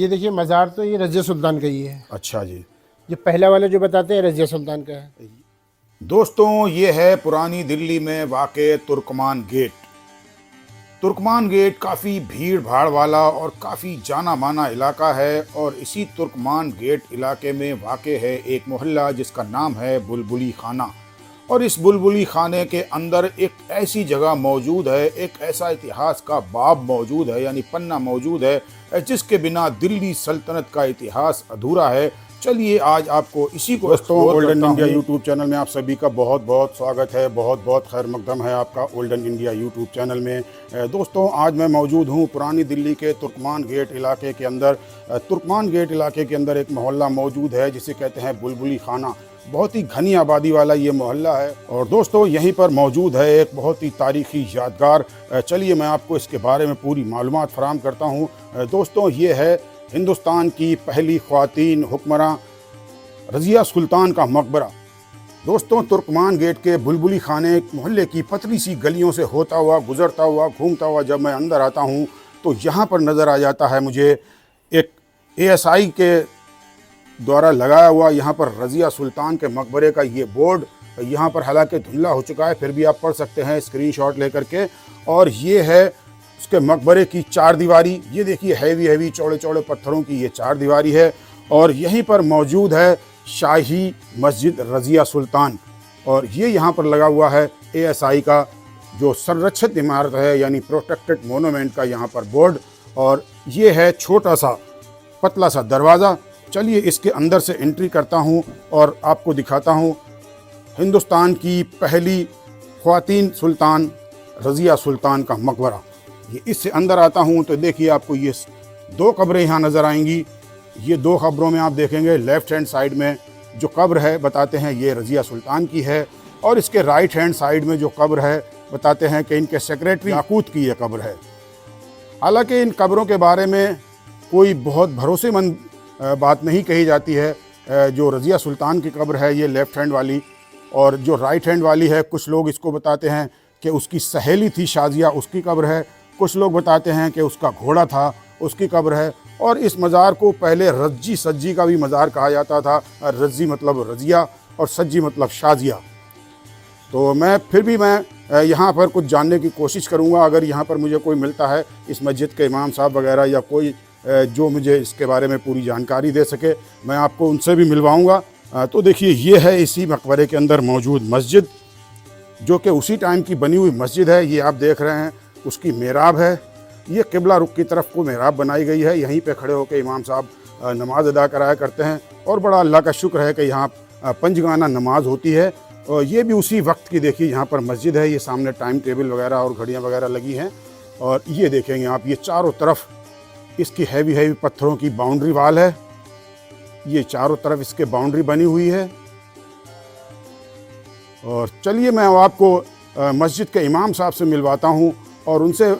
ये देखिए मज़ार तो ये रज़िया सुल्तान का ही है। अच्छा जी। ये पहला वाला जो बताते हैं रज़िया सुल्तान का है। दोस्तों ये है पुरानी दिल्ली में वाक़े तुर्कमान गेट। तुर्कमान गेट काफ़ी भीड़ भाड़ वाला और काफ़ी जाना माना इलाका है और इसी तुर्कमान गेट इलाके में वाक़े है एक मोहल्ला जिसका नाम है बुलबुली खाना। और इस बुलबुली खाने के अंदर एक ऐसी जगह मौजूद है, एक ऐसा इतिहास का बाब मौजूद है यानी पन्ना मौजूद है जिसके बिना दिल्ली सल्तनत का इतिहास अधूरा है। चलिए आज आपको इसी को दोस्तों ओल्डन इंडिया यूट्यूब चैनल में आप सभी का बहुत बहुत स्वागत है। बहुत बहुत खैर मकदम है आपका ओल्डन इंडिया यूट्यूब चैनल में। दोस्तों आज मैं मौजूद हूँ पुरानी दिल्ली के तुर्कमान गेट इलाके के अंदर। तुर्कमान गेट इलाके के अंदर एक मोहल्ला मौजूद है जिसे कहते हैं बुलबुली खाना। बहुत ही घनी आबादी वाला ये मोहल्ला है और दोस्तों यहीं पर मौजूद है एक बहुत ही तारीखी यादगार। चलिए मैं आपको इसके बारे में पूरी मालूमात फराहम करता हूँ। दोस्तों ये है हिंदुस्तान की पहली ख्वातीन हुक्मरां रज़िया सुल्तान का मकबरा। दोस्तों तुर्कमान गेट के बुलबुली खाने मोहल्ले की पतली सी गलियों से होता हुआ गुजरता हुआ घूमता हुआ जब मैं अंदर आता हूँ तो यहाँ पर नज़र आ जाता है मुझे एक ASI के द्वारा लगाया हुआ यहाँ पर रज़िया सुल्तान के मकबरे का ये बोर्ड। यहाँ पर हालांकि धुंधला हो चुका है फिर भी आप पढ़ सकते हैं स्क्रीनशॉट लेकर के। और ये है उसके मकबरे की चार दीवारी। ये देखिए हैवी चौड़े चौड़े पत्थरों की ये चार दीवारी है और यहीं पर मौजूद है शाही मस्जिद रज़िया सुल्तान। और ये यहाँ पर लगा हुआ है ASI का जो संरक्षित इमारत है यानी प्रोटेक्टेड मोनूमेंट का यहाँ पर बोर्ड। और ये है छोटा सा पतला सा दरवाज़ा। चलिए इसके अंदर से एंट्री करता हूँ और आपको दिखाता हूँ हिंदुस्तान की पहली ख्वातीन सुल्तान रज़िया सुल्तान का मकबरा। ये इससे अंदर आता हूँ तो देखिए आपको ये दो कब्रें यहाँ नज़र आएंगी। ये दो कब्रों में आप देखेंगे लेफ़्ट हैंड साइड में जो कब्र है बताते हैं ये रज़िया सुल्तान की है और इसके राइट हैंड साइड में जो कब्र है बताते हैं कि इनके सेक्रेटरी याकूत की ये कब्र है। हालांकि इन कब्रों के बारे में कोई बहुत भरोसेमंद बात नहीं कही जाती है। जो रज़िया सुल्तान की कब्र है ये लेफ़्ट हैंड वाली और जो राइट हैंड वाली है कुछ लोग इसको बताते हैं कि उसकी सहेली थी शाजिया उसकी कब्र है। कुछ लोग बताते हैं कि उसका घोड़ा था उसकी कब्र है। और इस मज़ार को पहले रज्जी सज्जी का भी मज़ार कहा जाता था। रज्जी मतलब रज़िया और सज्जी मतलब शाजिया। तो मैं फिर भी मैं यहाँ पर कुछ जानने की कोशिश करूँगा। अगर यहाँ पर मुझे कोई मिलता है इस मस्जिद के इमाम साहब वगैरह या कोई जो मुझे इसके बारे में पूरी जानकारी दे सके मैं आपको उनसे भी मिलवाऊँगा। तो देखिए ये है इसी मकबरे के अंदर मौजूद मस्जिद जो कि उसी टाइम की बनी हुई मस्जिद है। ये आप देख रहे हैं उसकी मेहराब है। ये किबला रुख की तरफ को मेहराब बनाई गई है। यहीं पे खड़े होकर इमाम साहब नमाज अदा कराया करते हैं और बड़ा अल्लाह का शुक्र है कि यहाँ पंजगाना नमाज होती है। और ये भी उसी वक्त की देखिए यहाँ पर मस्जिद है। ये सामने टाइम टेबल वगैरह और घड़ियाँ वगैरह लगी हैं। और ये देखेंगे आप ये चारों तरफ इसकी हैवी पत्थरों की बाउंड्री वाल है। ये चारों तरफ इसके बाउंड्री बनी हुई है। और चलिए मैं आपको मस्जिद के इमाम साहब से मिलवाता हूँ और उनसे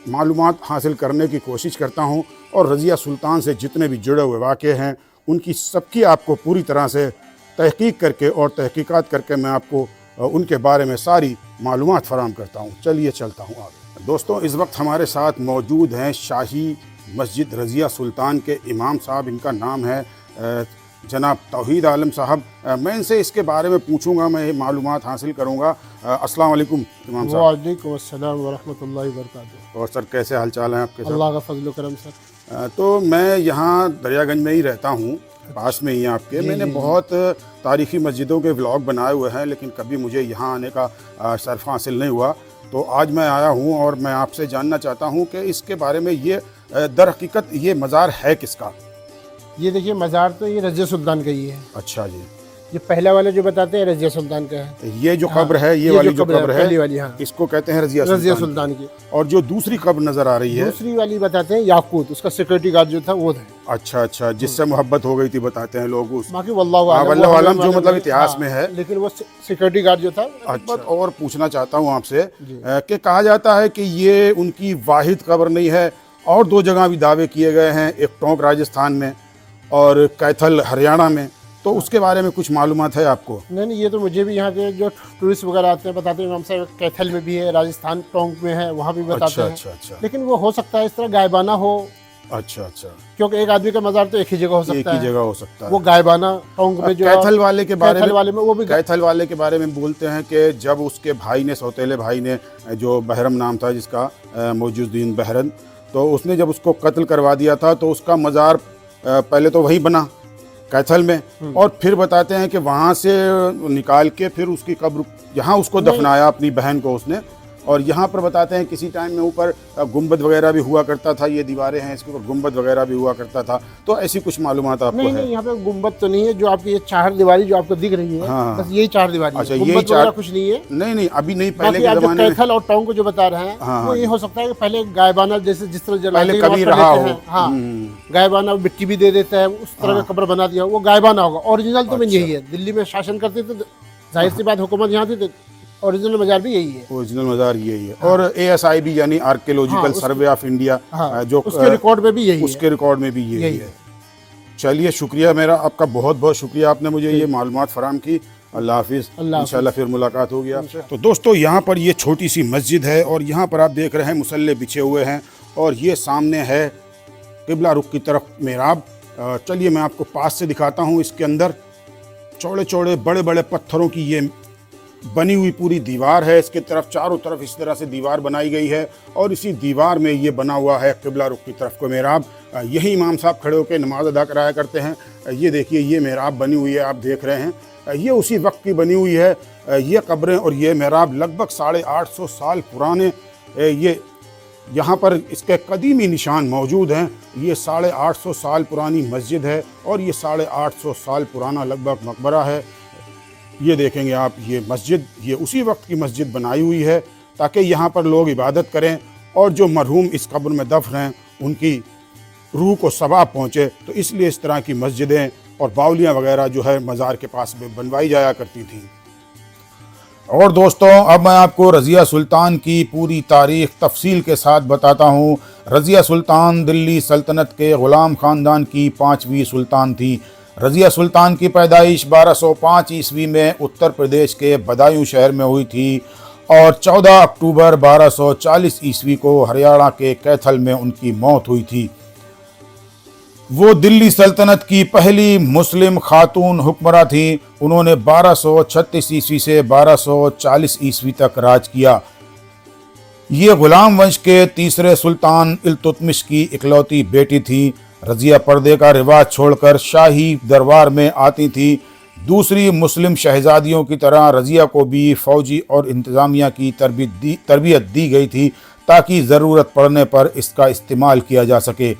मालूमात हासिल करने की कोशिश करता हूँ और रज़िया सुल्तान से जितने भी जुड़े हुए वाक़े हैं उनकी सबकी आपको पूरी तरह से तहकीक करके और तहकीकात करके मैं आपको उनके बारे में सारी मालूमात फराहम करता हूँ। चलिए चलता हूँ आगे। दोस्तों इस वक्त हमारे साथ मौजूद हैं शाही मस्जिद रज़िया सुल्तान के इमाम साहब। इनका नाम है जनाब तौहीद आलम साहब। मैं इनसे इसके बारे में पूछूंगा, मैं मालूमात हासिल करूंगा। अस्सलाम वालेकुम इमाम साहब। वालेकुम अस्सलाम व रहमतुल्लाहि व बरकातुहू। और सर कैसे हालचाल हैं आपके? अल्लाह का फजल करम सर। तो मैं यहाँ दरियागंज में ही रहता हूँ, पास में ही आपके। मैंने बहुत तारीख़ी मस्जिदों के व्लॉग बनाए हुए हैं लेकिन कभी मुझे यहाँ आने का शर्फ हासिल नहीं हुआ। तो आज मैं आया हूँ और मैं आपसे जानना चाहता हूँ कि इसके बारे में ये दर हकीकत ये मज़ार है किसका? ये देखिए मज़ार तो ये रज़िया सुल्तान का ही है। अच्छा जी। ये पहला वाला जो बताते हैं रज़िया सुल्तान का है। ये जो कब्र है ये वाली जो कब्र है पहली वाली, हाँ, इसको कहते हैं रज़िया सुल्तान की। और जो दूसरी कब्र नज़र आ रही है दूसरी वाली बताते हैं याकूत, उसका सिक्योरिटी गार्ड जो था वो था। अच्छा जिससे मोहब्बत हो गई थी बताते हैं लोग उस। बाकी वल्लाहु आलम जो मतलब इतिहास में है, लेकिन वो सिक्योरिटी गार्ड जो था। अच्छा। और पूछना चाहता हूँ आपसे कि कहा जाता है कि ये उनकी वाहिद कब्र नहीं है और दो जगह भी दावे किए गए हैं, एक टोंक राजस्थान में और कैथल हरियाणा में। तो उसके बारे में कुछ मालूमात है आपको? नहीं, ये तो मुझे भी यहाँ के जो टूरिस्ट वगैरह आते हैं बताते हैं इमाम साहब कैथल में भी है, राजस्थान टोंक में है, वहाँ भी बताते हैं। अच्छा। लेकिन वो हो सकता है इस तरह गायबाना हो अच्छा अच्छा, क्योंकि एक आदमी का मजार तो एक ही जगह हो एक सकता ही है। जगह हो सकता है। वो गायबाना टोंक में जो कैथल वाले के बारे कैथल वाले में वो भी कैथल वाले के बारे में बोलते हैं कि जब उसके भाई ने, सौतेले भाई ने, जो बहरम नाम था जिसका, मौजूद्दीन बहरम, तो उसने जब उसको कत्ल करवा दिया था तो उसका मज़ार पहले तो वही बना कैथल में, और फिर बताते हैं कि वहाँ से निकाल के फिर उसकी कब्र यहाँ उसको दफनाया, अपनी बहन को उसने। और यहाँ पर बताते हैं किसी टाइम में ऊपर गुंबद वगैरह भी हुआ करता था, ये दीवारें हैं इसके ऊपर गुंबद वगैरह भी हुआ करता था। तो ऐसी कुछ मालूमात आपको नहीं है? नहीं, यहाँ पे गुंबद तो नहीं है। जो आपकी ये चार दीवारी जो आपको दिख रही है, हाँ, बस यही चार दीवारी अच्छा, है, यही गुंबद चार, वगैरह कुछ नहीं है। नहीं नहीं, अभी नहीं, पहले बाकी के आप जो जमाने में। कैथल और टोंक को जो बता रहे हैं, हाँ, वो ये हो सकता है कि पहले गायबाना जैसे जिस तरह पहले जलाते कभी हैं, रहा लेते हो। हैं, हाँ, गायबाना मिट्टी भी दे देता है, उस तरह का कब्र बना दिया, वो गायबाना होगा। ओरिजिनल तो में यही है। दिल्ली में शासन करते थे, जाहिर सी बात हुकूमत यहाँ थी, ओरिजिनल मजार भी यही है। ओरिजिनल मज़ार यही है। और ASIB यानी आर्कियोलॉजिकल सर्वे ऑफ इंडिया, जो उसके रिकॉर्ड में भी यही है। उसके रिकॉर्ड में भी यही है। चलिए, शुक्रिया मेरा, आपका बहुत बहुत शुक्रिया, आपने मुझे ये मालूमात फराहम की। अल्लाह हाफिज़, इंशाल्लाह फिर मुलाकात होगी आपसे। तो दोस्तों, यहाँ पर ये छोटी सी मस्जिद है और यहाँ पर आप देख रहे हैं मुसल्ले बिछे हुए हैं, और ये सामने है किबला रुख की तरफ मेहराब। चलिए मैं आपको पास से दिखाता हूँ। इसके अंदर चौड़े चौड़े बड़े बड़े पत्थरों की ये बनी हुई पूरी दीवार है। इसके तरफ चारों तरफ इस तरह से दीवार बनाई गई है, और इसी दीवार में ये बना हुआ है किबला रुख की तरफ को मेहराब। यही इमाम साहब खड़े होकर नमाज अदा कराया करते हैं। ये देखिए, ये मेहराब बनी हुई है, आप देख रहे हैं, ये उसी वक्त की बनी हुई है। ये कब्रें और ये मेहराब लगभग 850 साल पुराने, ये यहाँ पर इसके कदीमी निशान मौजूद हैं। ये 850 साल पुरानी मस्जिद है, और ये 850 साल पुराना लगभग मकबरा है। ये देखेंगे आप, ये मस्जिद, ये उसी वक्त की मस्जिद बनाई हुई है ताकि यहाँ पर लोग इबादत करें, और जो मरहूम इस कब्र में दफन हैं उनकी रूह को सवाब पहुँचे। तो इसलिए इस तरह की मस्जिदें और बाउलियाँ वगैरह जो है मज़ार के पास में बनवाई जाया करती थी। और दोस्तों, अब मैं आपको रज़िया सुल्तान की पूरी तारीख़ तफसील के साथ बताता हूँ। रज़िया सुल्तान दिल्ली सल्तनत के ग़ुलाम ख़ानदान की 5वीं सुल्तान थी। रज़िया सुल्तान की पैदाइश 1205 ईस्वी में उत्तर प्रदेश के बदायूं शहर में हुई थी, और 14 अक्टूबर 1240 ईस्वी को हरियाणा के कैथल में उनकी मौत हुई थी। वो दिल्ली सल्तनत की पहली मुस्लिम खातून हुक्मरां थी। उन्होंने 1236 ईस्वी से 1240 ईस्वी तक राज किया। ये गुलाम वंश के तीसरे सुल्तान इल्तुतमिश की इकलौती बेटी थी। रज़िया पर्दे का रिवाज छोड़कर शाही दरबार में आती थी। दूसरी मुस्लिम शहजादियों की तरह रज़िया को भी फ़ौजी और इंतज़ामिया की तरबियत दी गई थी ताकि ज़रूरत पड़ने पर इसका इस्तेमाल किया जा सके।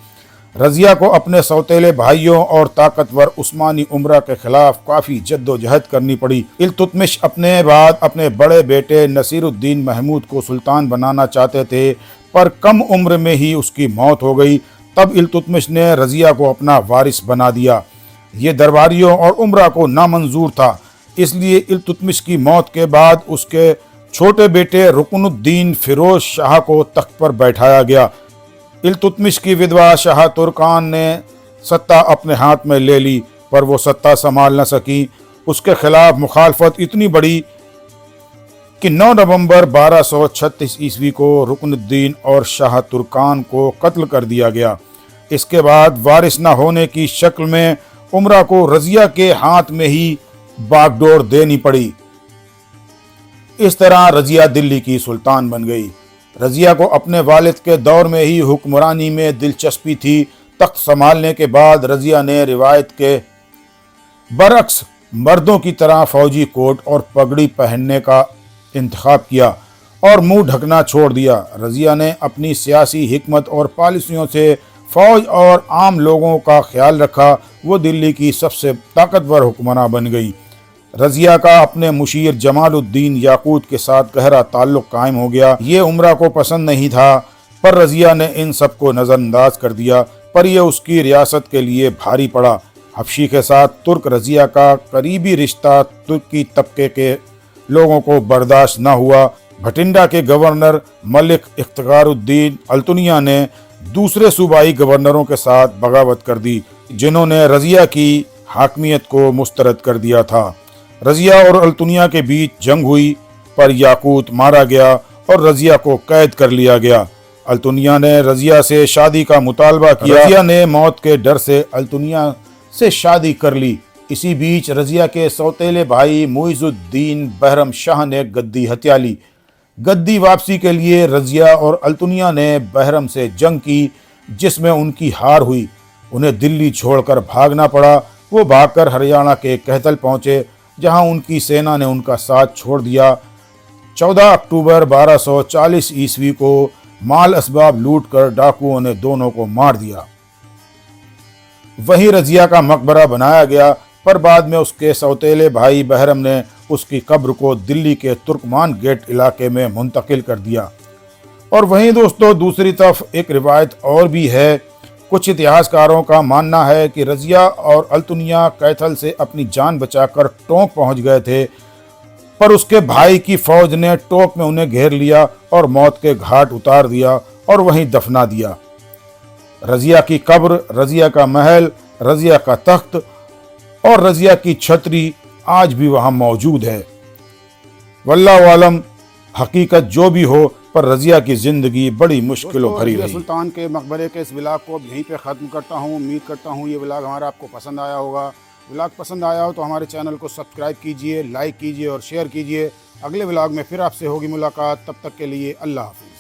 रज़िया को अपने सौतेले भाइयों और ताकतवर उस्मानी उमरा के खिलाफ काफ़ी जद्दोजहद करनी पड़ी। इल्तुतमिश अपने बाद अपने बड़े बेटे नसीरुद्दीन महमूद को सुल्तान बनाना चाहते थे, पर कम उम्र में ही उसकी मौत हो गई। तब इल्तुतमिश ने रज़िया को अपना वारिस बना दिया। ये दरबारियों और उमरा को नामंजूर था, इसलिए इल्तुतमिश की मौत के बाद उसके छोटे बेटे रुकनुद्दीन फिरोज शाह को तख्त पर बैठाया गया। इल्तुतमिश की विधवा शाह तुर्कान ने सत्ता अपने हाथ में ले ली, पर वो सत्ता संभाल न सकी। उसके खिलाफ मुखालफत इतनी बड़ी कि 9 नवंबर 1236 ईस्वी को रुकनुद्दीन और शाह तुर्कान को कत्ल कर दिया गया। इसके बाद वारिस न होने की शक्ल में उमरा को रज़िया के हाथ में ही बागडोर देनी पड़ी। इस तरह रज़िया दिल्ली की सुल्तान बन गई। रज़िया को अपने वालिद के दौर में ही हुक्मरानी में दिलचस्पी थी। तख्त संभालने के बाद रज़िया ने रिवायत के बरक्स मर्दों की तरह फौजी कोट और पगड़ी पहनने का इंतखाब किया और मुंह ढकना छोड़ दिया। रज़िया ने अपनी सियासी हिकमत और पॉलिसियों से फौज और आम लोगों का ख्याल रखा। वो दिल्ली की सबसे ताकतवर हुक्मरान बन गई। रज़िया का अपने मुशीर जमालुद्दीन याकूत के साथ गहरा ताल्लुक कायम हो गया। ये उमरा को पसंद नहीं था, पर रज़िया ने इन सबको नज़रअंदाज कर दिया, पर यह उसकी रियासत के लिए भारी पड़ा। हबशी के साथ तुर्क रज़िया का करीबी रिश्ता तुर्की तबके के लोगों को बर्दाश्त न हुआ। भटिंडा के गवर्नर मलिक इफ्तिखारुद्दीन अल्तुनिया ने दूसरे सूबाई गवर्नरों के साथ बगावत कर दी, जिन्होंने रज़िया की हाकमियत को मुस्तरद कर दिया था। रज़िया और अल्तुनिया के बीच जंग हुई, पर याकूत मारा गया और रज़िया को कैद कर लिया गया। अल्तुनिया ने रजिया से शादी का मुतालबा किया। रजिया ने मौत के डर से अल्तुनिया से शादी कर ली। इसी बीच रजिया के सौतेले भाई मुइजुद्दीन बहरम शाह ने गद्दी हत्या ली। गद्दी वापसी के लिए रजिया और अल्तुनिया ने बहरम से जंग की, जिसमें उनकी हार हुई। उन्हें दिल्ली छोड़कर भागना पड़ा। वो भागकर हरियाणा के कहतल पहुंचे, जहां उनकी सेना ने उनका साथ छोड़ दिया। 14 अक्टूबर 1240 ईस्वी को माल असबाब लूटकर डाकुओं ने दोनों को मार दिया। वहीं रजिया का मकबरा बनाया गया, पर बाद में उसके सौतेले भाई बहरम ने उसकी कब्र को दिल्ली के तुर्कमान गेट इलाके में मुंतकिल कर दिया। और वहीं दोस्तों दूसरी तरफ एक रिवायत और भी है। कुछ इतिहासकारों का मानना है कि रजिया और अल्तुनिया कैथल से अपनी जान बचाकर टोंक पहुंच गए थे, पर उसके भाई की फौज ने टोंक में उन्हें घेर लिया और मौत के घाट उतार दिया और वहीं दफना दिया। रजिया की कब्र, रजिया का महल, रजिया का तख्त और रजिया की छतरी आज भी वहां मौजूद है। वल्लाहु आलम, हकीकत जो भी हो, पर रजिया की ज़िंदगी बड़ी मुश्किलों भरी रही। सुल्तान के मकबरे के इस व्लॉग को अब यहीं पे ख़त्म करता हूँ। उम्मीद करता हूँ ये व्लॉग हमारा आपको पसंद आया होगा। व्लॉग पसंद आया हो तो हमारे चैनल को सब्सक्राइब कीजिए, लाइक कीजिए और शेयर कीजिए। अगले व्लॉग में फिर आपसे होगी मुलाकात। तब तक के लिए अल्लाह हाफ़िज़।